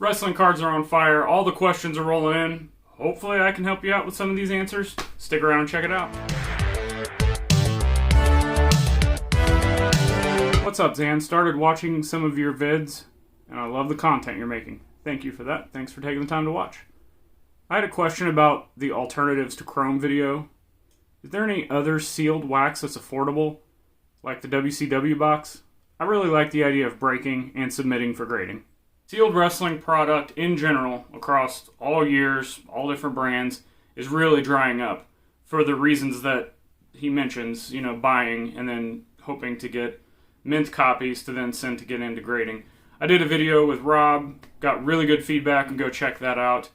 Wrestling cards are on fire. All the questions are rolling in. Hopefully I can help you out with some of these answers. Stick around and check it out. What's up, Zhan? Started watching some of your vids, and I love the content you're making. Thank you for that. Thanks for taking the time to watch. I had a question about the alternatives to chrome video. Is there any other sealed wax that's affordable, like the WCW box? I really like the idea of breaking and submitting for grading. Sealed wrestling product in general, across all years, all different brands, is really drying up for the reasons that he mentions, buying and then hoping to get mint copies to then send to get into grading. I did a video with Rob, got really good feedback, and go check that out.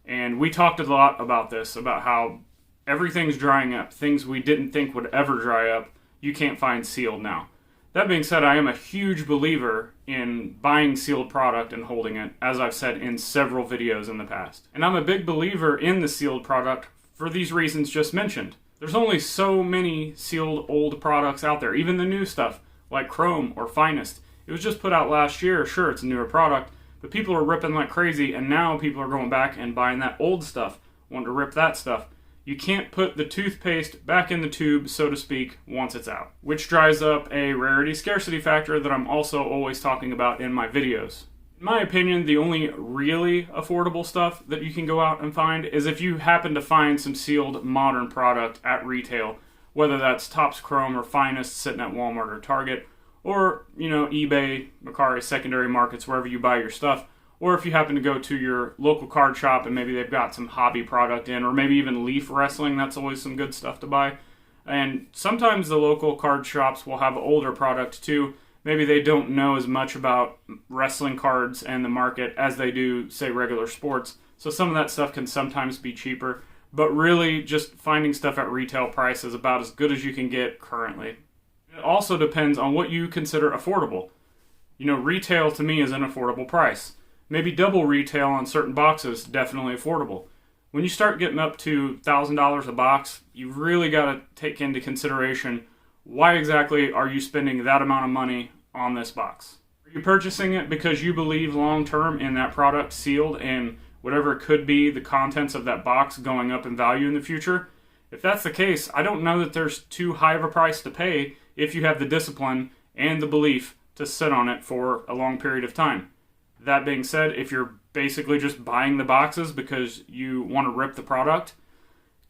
And we talked a lot about this, about how everything's drying up. Things we didn't think would ever dry up, you can't find sealed now. That being said, I am a huge believer in buying sealed product and holding it, as I've said in several videos in the past. And I'm a big believer in the sealed product for these reasons just mentioned. There's only so many sealed old products out there, even the new stuff, like Chrome or Finest. It was just put out last year. Sure, it's a newer product, but people are ripping like crazy, and now people are going back and buying that old stuff, wanting to rip that stuff. You can't put the toothpaste back in the tube, so to speak, once it's out, which drives up a rarity scarcity factor that I'm also always talking about in my videos. In my opinion, the only really affordable stuff that you can go out and find is if you happen to find some sealed modern product at retail, whether that's Topps Chrome or Finest sitting at Walmart or Target, or, eBay, Mercari, secondary markets, wherever you buy your stuff. Or if you happen to go to your local card shop and maybe they've got some hobby product in, or maybe even Leaf Wrestling, that's always some good stuff to buy. And sometimes the local card shops will have older product too. Maybe they don't know as much about wrestling cards and the market as they do, say, regular sports. So some of that stuff can sometimes be cheaper. But really, just finding stuff at retail price is about as good as you can get currently. It also depends on what you consider affordable. Retail to me is an affordable price. Maybe double retail on certain boxes, definitely affordable. When you start getting up to $1,000 a box, you really got to take into consideration why exactly are you spending that amount of money on this box. Are you purchasing it because you believe long-term in that product sealed and whatever could be the contents of that box going up in value in the future? If that's the case, I don't know that there's too high of a price to pay if you have the discipline and the belief to sit on it for a long period of time. That being said, if you're basically just buying the boxes because you want to rip the product,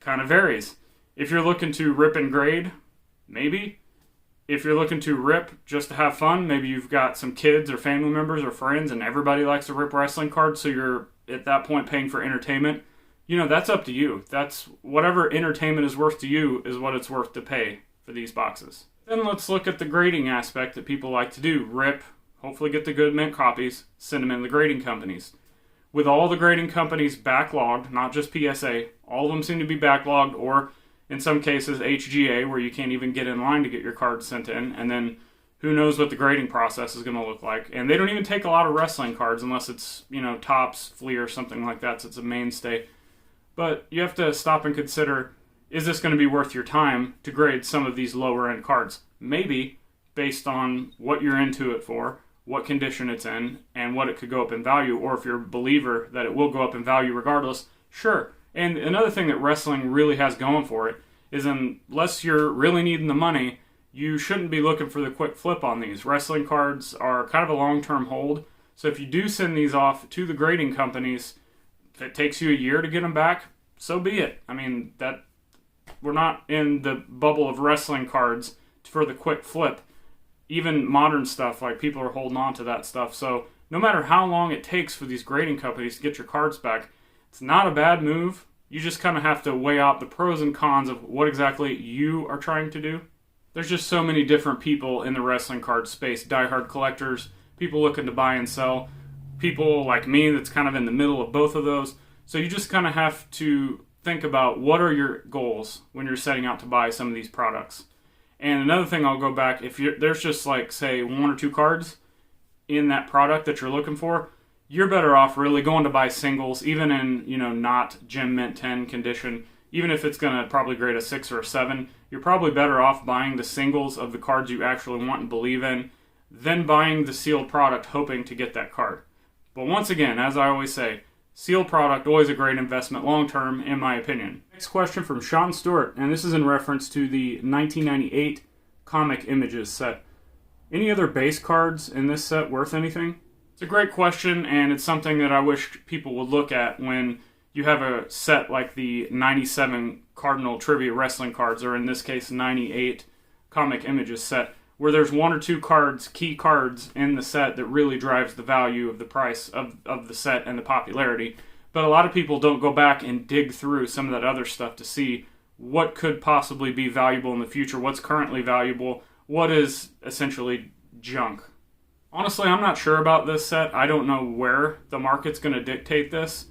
kind of varies. If you're looking to rip and grade, maybe. If you're looking to rip just to have fun, maybe you've got some kids or family members or friends and everybody likes to rip wrestling cards, so you're at that point paying for entertainment. That's up to you. That's whatever entertainment is worth to you is what it's worth to pay for these boxes. Then let's look at the grading aspect that people like to do. Rip, hopefully get the good mint copies, send them in the grading companies. With all the grading companies backlogged, not just PSA, all of them seem to be backlogged, or in some cases HGA, where you can't even get in line to get your cards sent in, and then who knows what the grading process is going to look like. And they don't even take a lot of wrestling cards unless it's, Topps, Flea, or something like that, so it's a mainstay. But you have to stop and consider, is this going to be worth your time to grade some of these lower end cards? Maybe, based on what you're into it for, what condition it's in, and what it could go up in value, or if you're a believer that it will go up in value regardless, sure. And another thing that wrestling really has going for it is unless you're really needing the money, you shouldn't be looking for the quick flip on these. Wrestling cards are kind of a long-term hold, so if you do send these off to the grading companies, if it takes you a year to get them back, so be it. We're not in the bubble of wrestling cards for the quick flip. Even modern stuff, like people are holding on to that stuff. So no matter how long it takes for these grading companies to get your cards back, it's not a bad move. You just kind of have to weigh out the pros and cons of what exactly you are trying to do. There's just so many different people in the wrestling card space. Diehard collectors, people looking to buy and sell, people like me that's kind of in the middle of both of those. So you just kind of have to think about what are your goals when you're setting out to buy some of these products. And another thing, I'll go back, if there's just like, say, 1 or 2 cards in that product that you're looking for, you're better off really going to buy singles, even in, not Gem Mint 10 condition. Even if it's going to probably grade a 6 or a 7, you're probably better off buying the singles of the cards you actually want and believe in than buying the sealed product hoping to get that card. But once again, as I always say, sealed product, always a great investment long term, in my opinion. Next question from Sean Stewart, and this is in reference to the 1998 Comic Images set. Any other base cards in this set worth anything? It's a great question, and it's something that I wish people would look at when you have a set like the 97 Cardinal Trivia Wrestling cards, or in this case 98 Comic Images set, where there's one or two cards, key cards in the set that really drives the value of the price of the set and the popularity. But a lot of people don't go back and dig through some of that other stuff to see what could possibly be valuable in the future, what's currently valuable, what is essentially junk. Honestly, I'm not sure about this set. I don't know where the market's going to dictate this.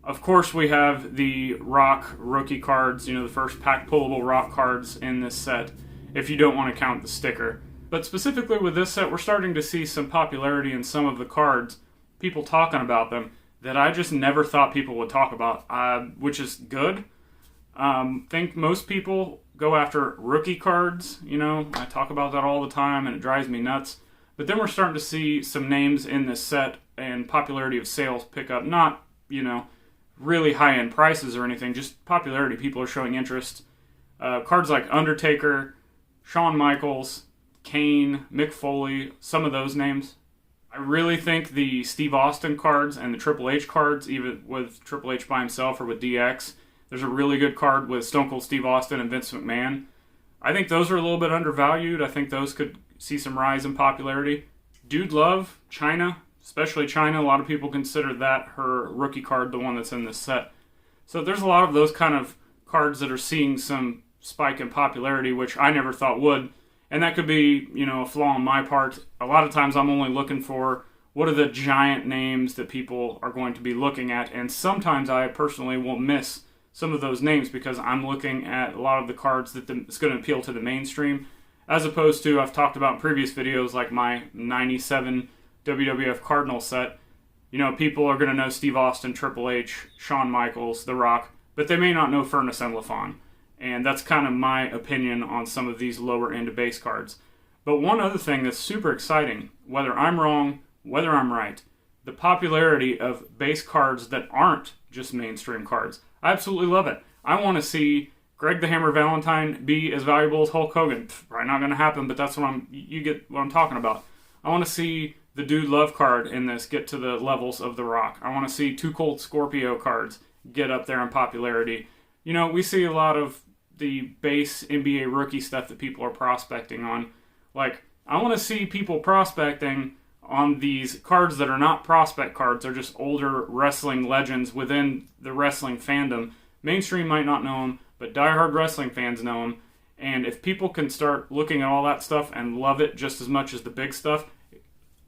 Of course, we have the Rock rookie cards, the first pack pullable Rock cards in this set, if you don't want to count the sticker. But specifically with this set, we're starting to see some popularity in some of the cards, people talking about them, that I just never thought people would talk about, which is good. Think most people go after rookie cards, I talk about that all the time and it drives me nuts. But then we're starting to see some names in this set and popularity of sales pick up, not, really high-end prices or anything, just popularity. People are showing interest. Cards like Undertaker, Shawn Michaels, Kane, Mick Foley, some of those names. I really think the Steve Austin cards and the Triple H cards, even with Triple H by himself or with DX, there's a really good card with Stone Cold Steve Austin and Vince McMahon. I think those are a little bit undervalued. I think those could see some rise in popularity. Dude Love, China, especially China. A lot of people consider that her rookie card, the one that's in this set. So there's a lot of those kind of cards that are seeing some spike in popularity, which I never thought would. And that could be, a flaw on my part. A lot of times I'm only looking for what are the giant names that people are going to be looking at. And sometimes I personally will miss some of those names because I'm looking at a lot of the cards that it's going to appeal to the mainstream. As opposed to, I've talked about in previous videos, like my 97 WWF Cardinal set. People are going to know Steve Austin, Triple H, Shawn Michaels, The Rock, but they may not know Furnace and LaFon. And that's kind of my opinion on some of these lower end base cards. But one other thing that's super exciting, whether I'm wrong, whether I'm right, the popularity of base cards that aren't just mainstream cards. I absolutely love it. I want to see Greg the Hammer Valentine be as valuable as Hulk Hogan. Probably not going to happen, but that's you get what I'm talking about. I want to see the Dude Love card in this get to the levels of The Rock. I want to see Too Cold Scorpio cards get up there in popularity. We see a lot of the base NBA rookie stuff that people are prospecting on. Like, I want to see people prospecting on these cards that are not prospect cards. They're just older wrestling legends within the wrestling fandom. Mainstream might not know them, but diehard wrestling fans know them. And if people can start looking at all that stuff and love it just as much as the big stuff,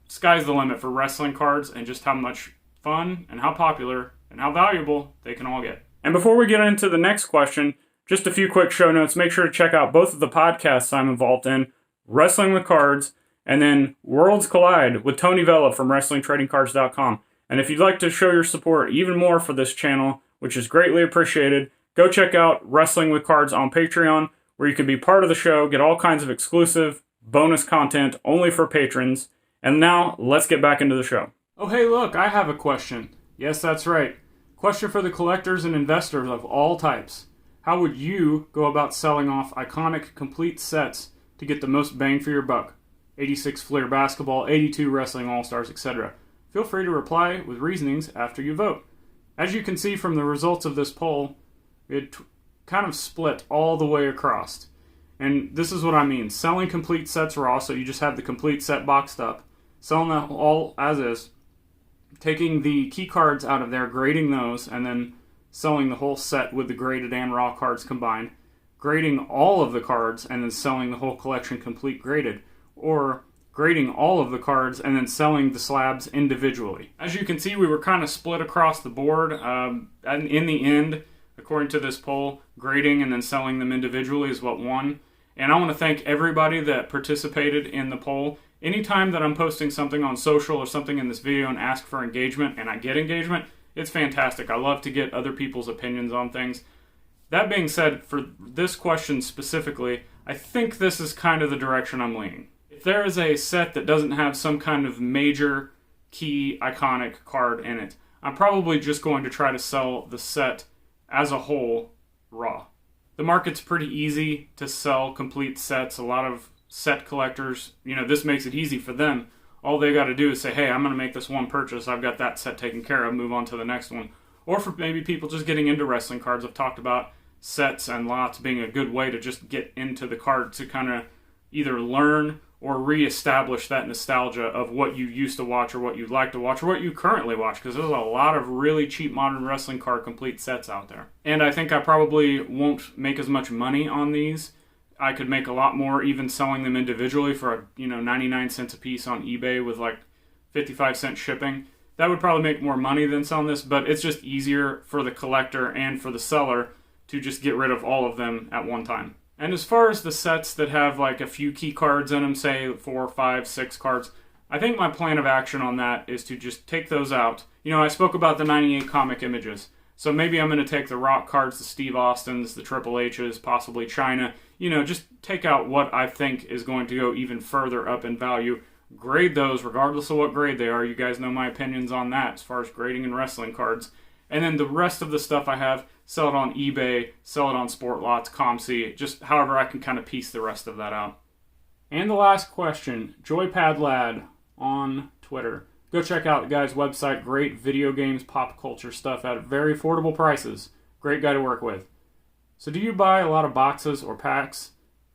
sky's the limit for wrestling cards and just how much fun and how popular and how valuable they can all get. And before we get into the next question, just a few quick show notes. Make sure to check out both of the podcasts I'm involved in, Wrestling with Cards, and then Worlds Collide with Tony Vella from WrestlingTradingCards.com. And if you'd like to show your support even more for this channel, which is greatly appreciated, go check out Wrestling with Cards on Patreon, where you can be part of the show, get all kinds of exclusive bonus content only for patrons. And now, let's get back into the show. Oh, hey, look, I have a question. Yes, that's right. Question for the collectors and investors of all types. How would you go about selling off iconic complete sets to get the most bang for your buck? 86 Fleer Basketball, 82 Wrestling All-Stars, etc. Feel free to reply with reasonings after you vote. As you can see from the results of this poll, it kind of split all the way across. And this is what I mean. Selling complete sets raw, so you just have the complete set boxed up. Selling them all as is. Taking the key cards out of there, grading those, and then selling the whole set with the graded and raw cards combined. Grading all of the cards and then selling the whole collection complete graded. Or grading all of the cards and then selling the slabs individually. As you can see, we were kind of split across the board. And in the end, according to this poll, grading and then selling them individually is what won. And I want to thank everybody that participated in the poll. Anytime that I'm posting something on social or something in this video and ask for engagement and I get engagement, it's fantastic. I love to get other people's opinions on things. That being said, for this question specifically, I think this is kind of the direction I'm leaning. If there is a set that doesn't have some kind of major key iconic card in it. I'm probably just going to try to sell the set as a whole raw. The market's pretty easy to sell complete sets. A lot of set collectors, this makes it easy for them. All they got to do is say, hey, I'm going to make this one purchase. I've got that set taken care of. Move on to the next one. Or for maybe people just getting into wrestling cards, I've talked about sets and lots being a good way to just get into the card to kind of either learn or reestablish that nostalgia of what you used to watch or what you'd like to watch or what you currently watch, because there's a lot of really cheap modern wrestling card complete sets out there. And I think I probably won't make as much money on these. I could make a lot more even selling them individually for 99 cents a piece on eBay with like 55-cent shipping. That would probably make more money than selling this, but it's just easier for the collector and for the seller to just get rid of all of them at one time. And as far as the sets that have like a few key cards in them, say 4, 5, 6 cards, I think my plan of action on that is to just take those out. I spoke about the 98 comic images. So maybe I'm going to take the Rock cards, the Steve Austins, the Triple H's, possibly China. Just take out what I think is going to go even further up in value. Grade those regardless of what grade they are. You guys know my opinions on that as far as grading in wrestling cards. And then the rest of the stuff I have, sell it on eBay, sell it on Sport Lots, ComC, just however I can kind of piece the rest of that out. And the last question, Joypad Lad on Twitter. Go check out the guy's website. Great video games, pop culture stuff at very affordable prices. Great guy to work with. So do you buy a lot of boxes or packs?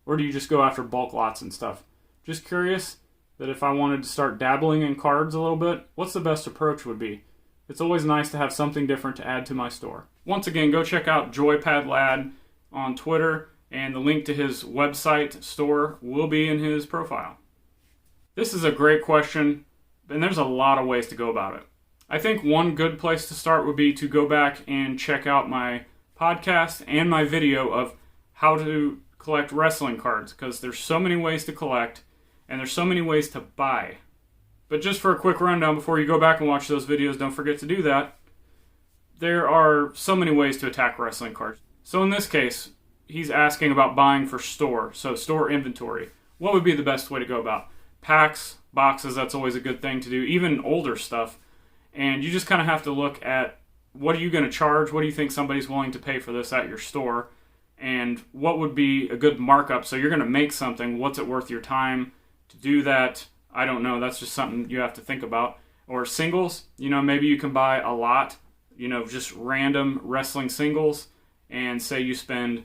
Or do you just go after bulk lots and stuff? Just curious that if I wanted to start dabbling in cards a little bit, what's the best approach would be? It's always nice to have something different to add to my store. Once again, go check out Joypad Lad on Twitter, and the link to his website store will be in his profile. This is a great question, and there's a lot of ways to go about it. I think one good place to start would be to go back and check out my podcast and my video of how to collect wrestling cards, because there's so many ways to collect, and there's so many ways to buy. But just for a quick rundown before you go back and watch those videos, don't forget to do that. There are so many ways to attack wrestling cards. So in this case, he's asking about buying for store, so store inventory. What would be the best way to go about? Packs, boxes, that's always a good thing to do, even older stuff. And you just kind of have to look at what are you going to charge, what do you think somebody's willing to pay for this at your store, and what would be a good markup. So you're going to make something, what's it worth your time to do that? I don't know, that's just something you have to think about. Or singles, maybe you can buy a lot, just random wrestling singles, and say you spend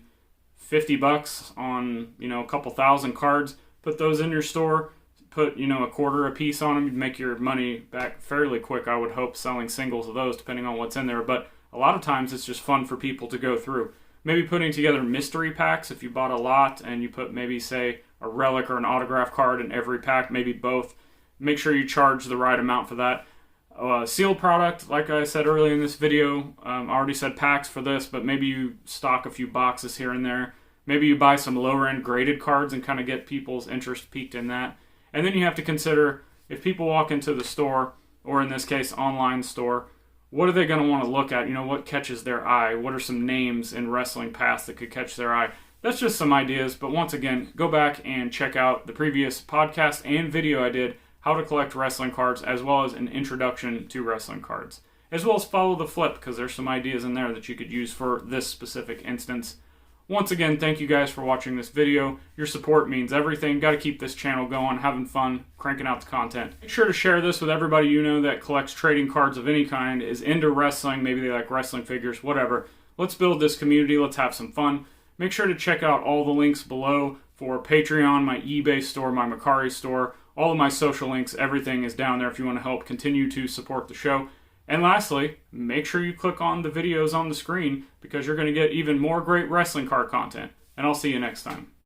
$50 on, a couple thousand cards, put those in your store, put, a quarter a piece on them, you'd make your money back fairly quick, I would hope, selling singles of those, depending on what's in there. But a lot of times it's just fun for people to go through. Maybe putting together mystery packs, if you bought a lot and you put maybe, say, a relic or an autograph card in every pack, maybe both. Make sure you charge the right amount for that. Sealed product, like I said earlier in this video, I already said packs for this, but maybe you stock a few boxes here and there. Maybe you buy some lower end graded cards and kind of get people's interest piqued in that. And then you have to consider, if people walk into the store, or in this case, online store, what are they going to want to look at? What catches their eye? What are some names in wrestling past that could catch their eye? That's just some ideas, but once again, go back and check out the previous podcast and video I did, how to collect wrestling cards, as well as an introduction to wrestling cards. As well as follow the flip, because there's some ideas in there that you could use for this specific instance. Once again, thank you guys for watching this video. Your support means everything. Got to keep this channel going, having fun, cranking out the content. Make sure to share this with everybody you know that collects trading cards of any kind, is into wrestling, maybe they like wrestling figures, whatever. Let's build this community. Let's have some fun. Make sure to check out all the links below for Patreon, my eBay store, my Mercari store, all of my social links. Everything is down there if you want to help continue to support the show. And lastly, make sure you click on the videos on the screen because you're going to get even more great wrestling card content. And I'll see you next time.